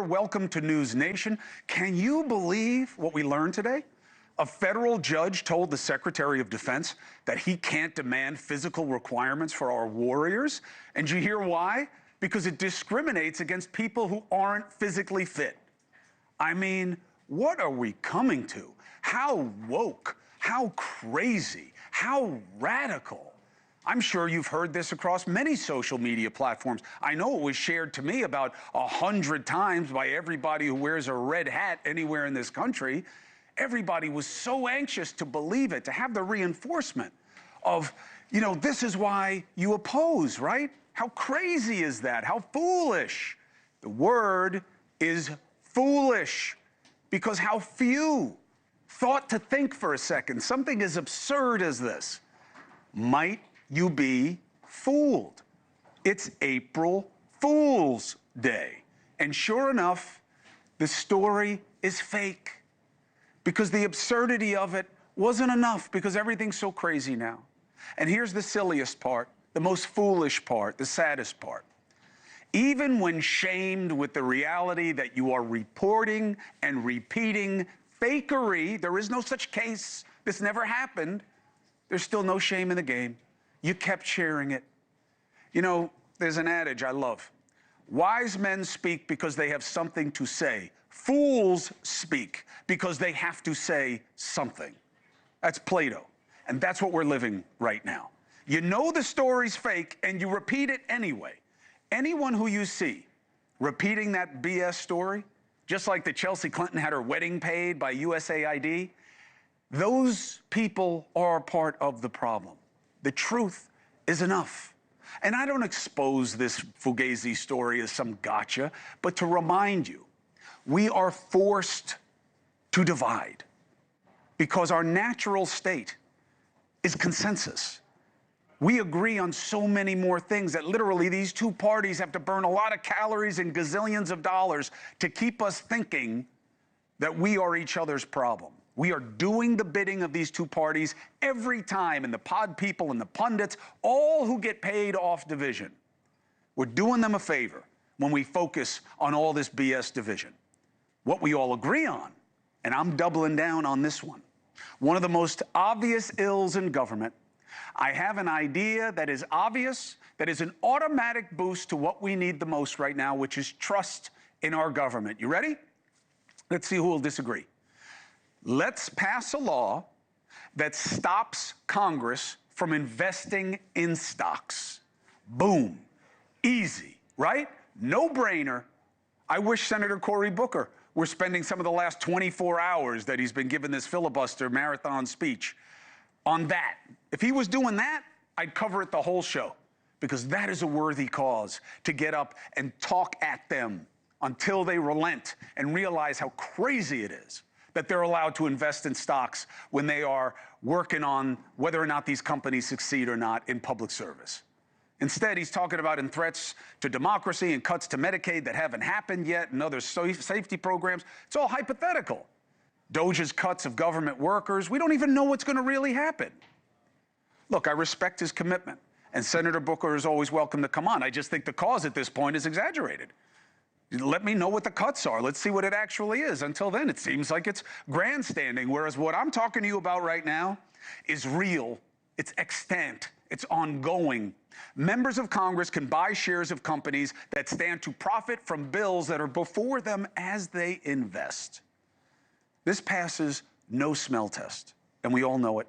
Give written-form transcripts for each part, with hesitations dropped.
welcome to NewsNation. Can you believe what we learned today? A federal judge told the Secretary of Defense that he can't demand physical requirements for our warriors. And you hear why? Because it discriminates against people who aren't physically fit. I mean, what are we coming to? How woke, how crazy, how radical. I'm sure you've heard this across many social media platforms. I know it was shared to me about 100 times by everybody who wears a red hat anywhere in this country. Everybody was so anxious to believe it, to have the reinforcement of, you know, this is why you oppose, right? How crazy is that? How foolish. The word is foolish, because how few thought to think for a second something as absurd as this. Might you be fooled? It's April Fool's Day. And sure enough, the story is fake, because the absurdity of it wasn't enough, because everything's so crazy now. And here's the silliest part, the most foolish part, the saddest part. Even when shamed with the reality that you are reporting and repeating fakery, there is no such case, this never happened, there's still no shame in the game. You kept sharing it. You know, there's an adage I love. Wise men speak because they have something to say. Fools speak because they have to say something. That's Plato. And that's what we're living right now. You know the story's fake and you repeat it anyway. Anyone who you see repeating that BS story, just like the Chelsea Clinton had her wedding paid by USAID, those people are part of the problem. The truth is enough. And I don't expose this Fugazi story as some gotcha, but to remind you, we are forced to divide because our natural state is consensus. We agree on so many more things that literally these two parties have to burn a lot of calories and gazillions of dollars to keep us thinking that we are each other's problem. We are doing the bidding of these two parties every time, and the pod people and the pundits, all who get paid off division. We're doing them a favor when we focus on all this BS division. What we all agree on, and I'm doubling down on this one of the most obvious ills in government. I have an idea that is obvious, that is an automatic boost to what we need the most right now, which is trust in our government. You ready? Let's see who will disagree. Let's pass a law that stops Congress from investing in stocks. Boom. Easy, right? No brainer. I wish Senator Cory Booker were spending some of the last 24 hours that he's been given this filibuster marathon speech on that. If he was doing that, I'd cover it the whole show, because that is a worthy cause to get up and talk at them until they relent and realize how crazy it is that they're allowed to invest in stocks when they are working on whether or not these companies succeed or not in public service. Instead, he's talking about in threats to democracy and cuts to Medicaid that haven't happened yet and other safety programs. It's all hypothetical. DOJ's cuts of government workers, we don't even know what's going to really happen. Look, I respect his commitment, and Senator Booker is always welcome to come on. I just think the cause at this point is exaggerated. Let me know what the cuts are. Let's see what it actually is. Until then, it seems like it's grandstanding, whereas what I'm talking to you about right now is real, it's extant, it's ongoing. Members of Congress can buy shares of companies that stand to profit from bills that are before them as they invest. This passes no smell test, and we all know it.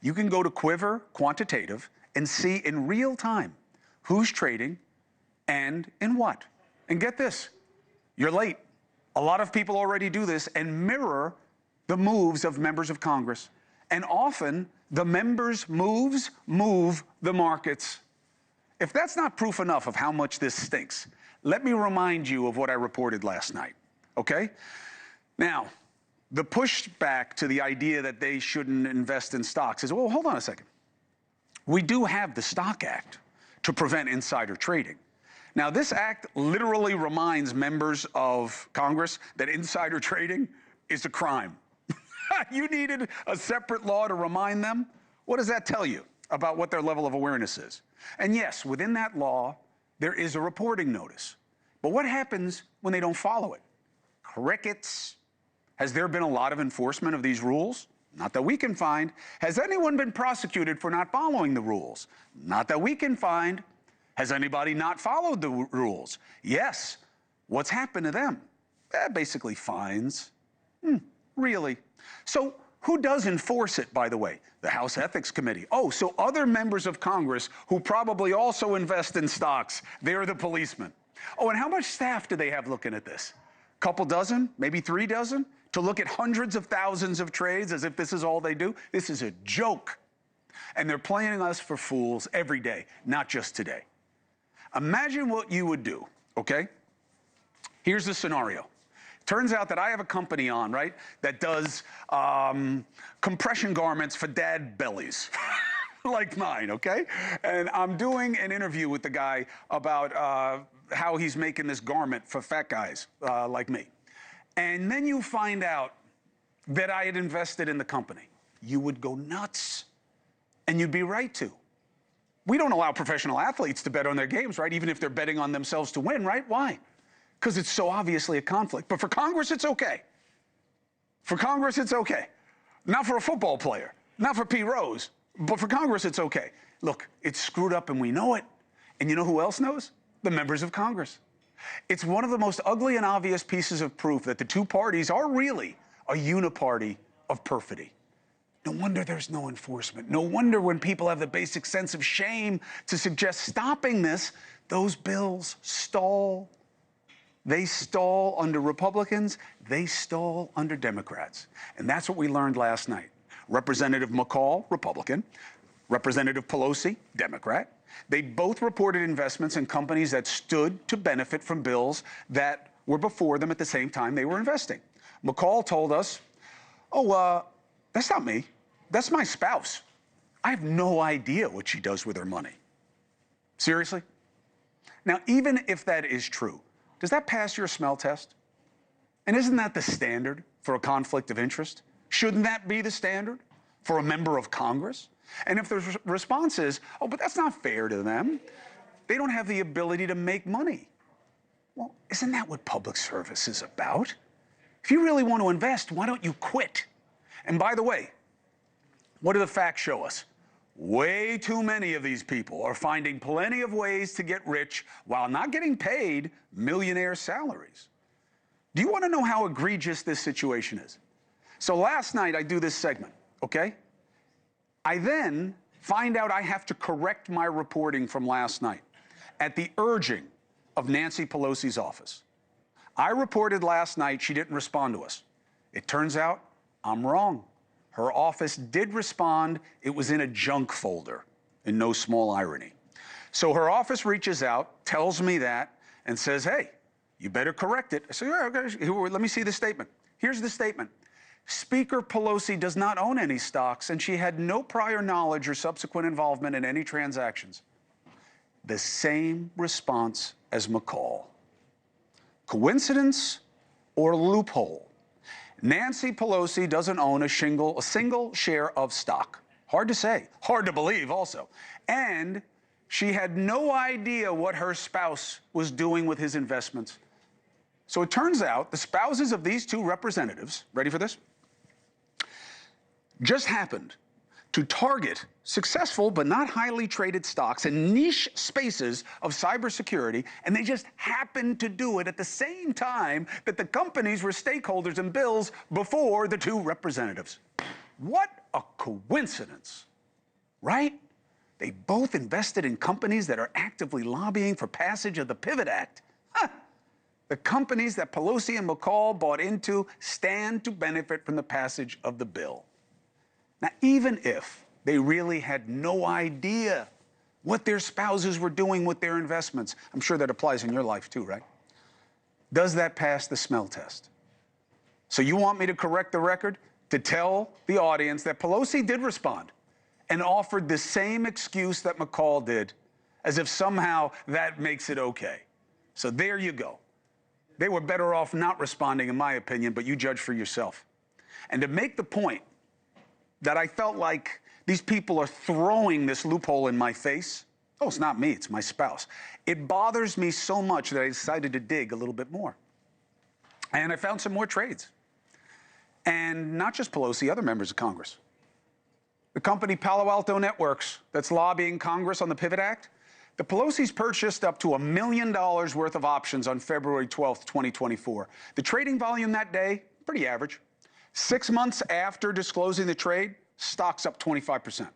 You can go to Quiver Quantitative and see in real time who's trading and in what. And get this, you're late. A lot of people already do this and mirror the moves of members of Congress. And often, the members' moves move the markets. If that's not proof enough of how much this stinks, let me remind you of what I reported last night, okay? Now, the pushback to the idea that they shouldn't invest in stocks is, well, hold on a second. We do have the Stock Act to prevent insider trading. Now, this act literally reminds members of Congress that insider trading is a crime. You needed a separate law to remind them? What does that tell you about what their level of awareness is? And yes, within that law, there is a reporting notice. But what happens when they don't follow it? Crickets. Has there been a lot of enforcement of these rules? Not that we can find. Has anyone been prosecuted for not following the rules? Not that we can find. Has anybody not followed the rules? Yes. What's happened to them? Basically fines. Really? So who does enforce it, by the way? The House Ethics Committee. Oh, so other members of Congress who probably also invest in stocks, they're the policemen. Oh, and how much staff do they have looking at this? Couple dozen, maybe 3 dozen, to look at hundreds of thousands of trades as if this is all they do? This is a joke. And they're playing us for fools every day, not just today. Imagine what you would do, okay? Here's the scenario. Turns out that I have a company on, right, that does compression garments for dad bellies, like mine, okay? And I'm doing an interview with the guy about how he's making this garment for fat guys like me. And then you find out that I had invested in the company. You would go nuts, and you'd be right to. We don't allow professional athletes to bet on their games, right, even if they're betting on themselves to win, right? Why? Because it's so obviously a conflict. But for Congress, it's okay. For Congress, it's okay. Not for a football player, not for P. Rose, but for Congress, it's okay. Look, it's screwed up and we know it. And you know who else knows? The members of Congress. It's one of the most ugly and obvious pieces of proof that the two parties are really a uniparty of perfidy. No wonder there's no enforcement. No wonder when people have the basic sense of shame to suggest stopping this, those bills stall. They stall under Republicans. They stall under Democrats. And that's what we learned last night. Representative McCall, Republican. Representative Pelosi, Democrat. They both reported investments in companies that stood to benefit from bills that were before them at the same time they were investing. McCall told us, oh, that's not me. That's my spouse. I have no idea what she does with her money. Seriously? Now, even if that is true, does that pass your smell test? And isn't that the standard for a conflict of interest? Shouldn't that be the standard for a member of Congress? And if the response is, oh, but that's not fair to them, they don't have the ability to make money. Well, isn't that what public service is about? If you really want to invest, why don't you quit? And by the way, what do the facts show us? Way too many of these people are finding plenty of ways to get rich while not getting paid millionaire salaries. Do you want to know how egregious this situation is? So last night I do this segment, okay? I then find out I have to correct my reporting from last night at the urging of Nancy Pelosi's office. I reported last night she didn't respond to us. It turns out I'm wrong. Her office did respond. It was in a junk folder, in no small irony. So her office reaches out, tells me that, and says, hey, you better correct it. I say, yeah, okay, let me see the statement. Here's the statement. Speaker Pelosi does not own any stocks, and she had no prior knowledge or subsequent involvement in any transactions. The same response as McCall. Coincidence or loophole? Nancy Pelosi doesn't own a single share of stock. Hard to say, hard to believe also. And she had no idea what her spouse was doing with his investments. So it turns out the spouses of these two representatives, ready for this? Just happened to target successful but not highly traded stocks in niche spaces of cybersecurity, and they just happened to do it at the same time that the companies were stakeholders in bills before the two representatives. What a coincidence, right? They both invested in companies that are actively lobbying for passage of the Pivot Act. Huh. The companies that Pelosi and McCall bought into stand to benefit from the passage of the bill. Now, even if they really had no idea what their spouses were doing with their investments, I'm sure that applies in your life too, right? Does that pass the smell test? So you want me to correct the record? To tell the audience that Pelosi did respond and offered the same excuse that McCall did, as if somehow that makes it okay. So there you go. They were better off not responding, in my opinion, but you judge for yourself. And to make the point that I felt like these people are throwing this loophole in my face. Oh, it's not me, it's my spouse. It bothers me so much that I decided to dig a little bit more. And I found some more trades. And not just Pelosi, other members of Congress. The company Palo Alto Networks that's lobbying Congress on the Pivot Act, the Pelosi's purchased up to $1 million worth of options on February 12th, 2024. The trading volume that day, pretty average. 6 months after disclosing the trade, stock's up 25%.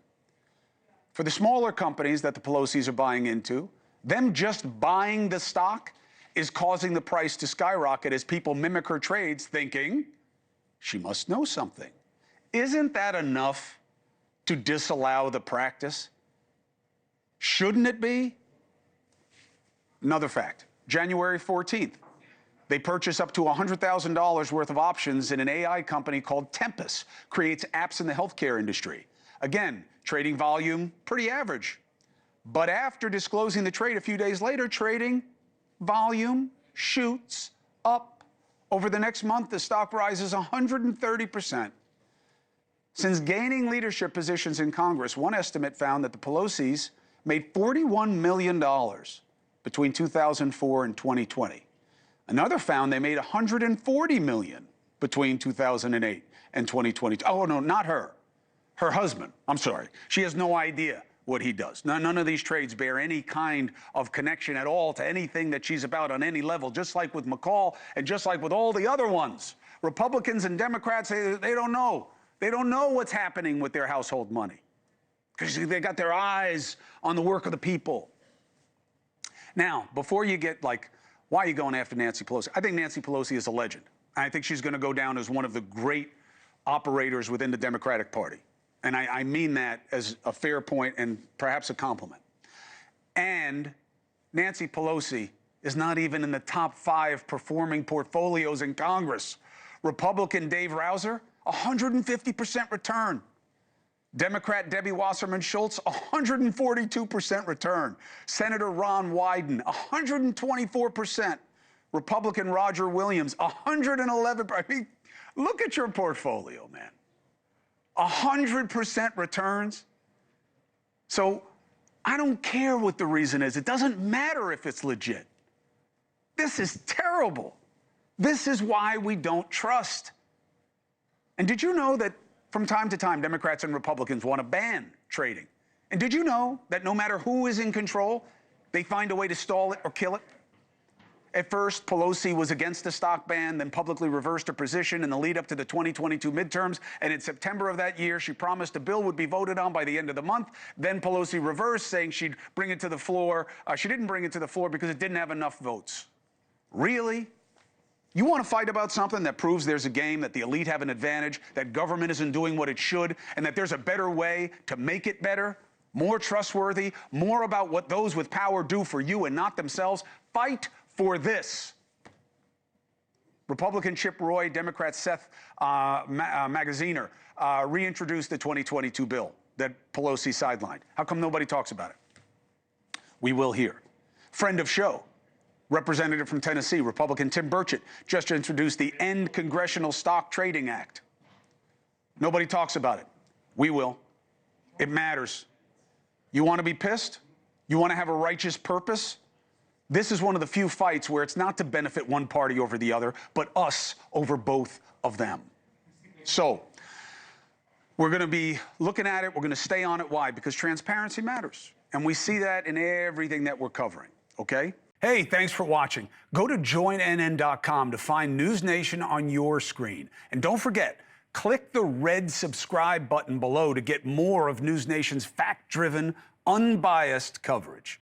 For the smaller companies that the Pelosi's are buying into, them just buying the stock is causing the price to skyrocket as people mimic her trades, thinking she must know something. Isn't that enough to disallow the practice? Shouldn't it be? Another fact, January 14th, they purchase up to $100,000 worth of options in an AI company called Tempus, creates apps in the healthcare industry. Again, trading volume, pretty average. But after disclosing the trade a few days later, trading volume shoots up. Over the next month, the stock rises 130%. Since gaining leadership positions in Congress, one estimate found that the Pelosi's made $41 million between 2004 and 2020. Another found they made $140 million between 2008 and 2022. Oh, no, not her. Her husband. I'm sorry. She has no idea what he does. None of these trades bear any kind of connection at all to anything that she's about on any level, just like with McCall and just like with all the other ones. Republicans and Democrats, they don't know. They don't know what's happening with their household money because they got their eyes on the work of the people. Now, before you get like, why are you going after Nancy Pelosi? I think Nancy Pelosi is a legend. I think she's going to go down as one of the great operators within the Democratic Party. And I mean that as a fair point and perhaps a compliment. And Nancy Pelosi is not even in the top 5 performing portfolios in Congress. Republican Dave Rouser, 150% return. Democrat Debbie Wasserman Schultz, 142% return. Senator Ron Wyden, 124%. Republican Roger Williams, 111%. I mean, look at your portfolio, man. 100% returns. So I don't care what the reason is. It doesn't matter if it's legit. This is terrible. This is why we don't trust. And did you know that from time to time, Democrats and Republicans want to ban trading? And did you know that no matter who is in control, they find a way to stall it or kill it? At first, Pelosi was against the stock ban, then publicly reversed her position in the lead up to the 2022 midterms. And in September of that year, she promised a bill would be voted on by the end of the month. Then Pelosi reversed, saying she'd bring it to the floor. She didn't bring it to the floor because it didn't have enough votes. Really? You want to fight about something that proves there's a game, that the elite have an advantage, that government isn't doing what it should, and that there's a better way to make it better, more trustworthy, more about what those with power do for you and not themselves? Fight for this. Republican Chip Roy, Democrat Seth Magaziner reintroduced the 2022 bill that Pelosi sidelined. How come nobody talks about it? We will hear. Friend of show, Representative from Tennessee, Republican Tim Burchett, just introduced the End Congressional Stock Trading Act. Nobody talks about it. We will. It matters. You want to be pissed? You want to have a righteous purpose? This is one of the few fights where it's not to benefit one party over the other, but us over both of them. So we're going to be looking at it. We're going to stay on it. Why? Because transparency matters. And we see that in everything that we're covering. Okay? Hey, thanks for watching. Go to joinnn.com to find NewsNation on your screen. And don't forget, click the red subscribe button below to get more of NewsNation's fact-driven, unbiased coverage.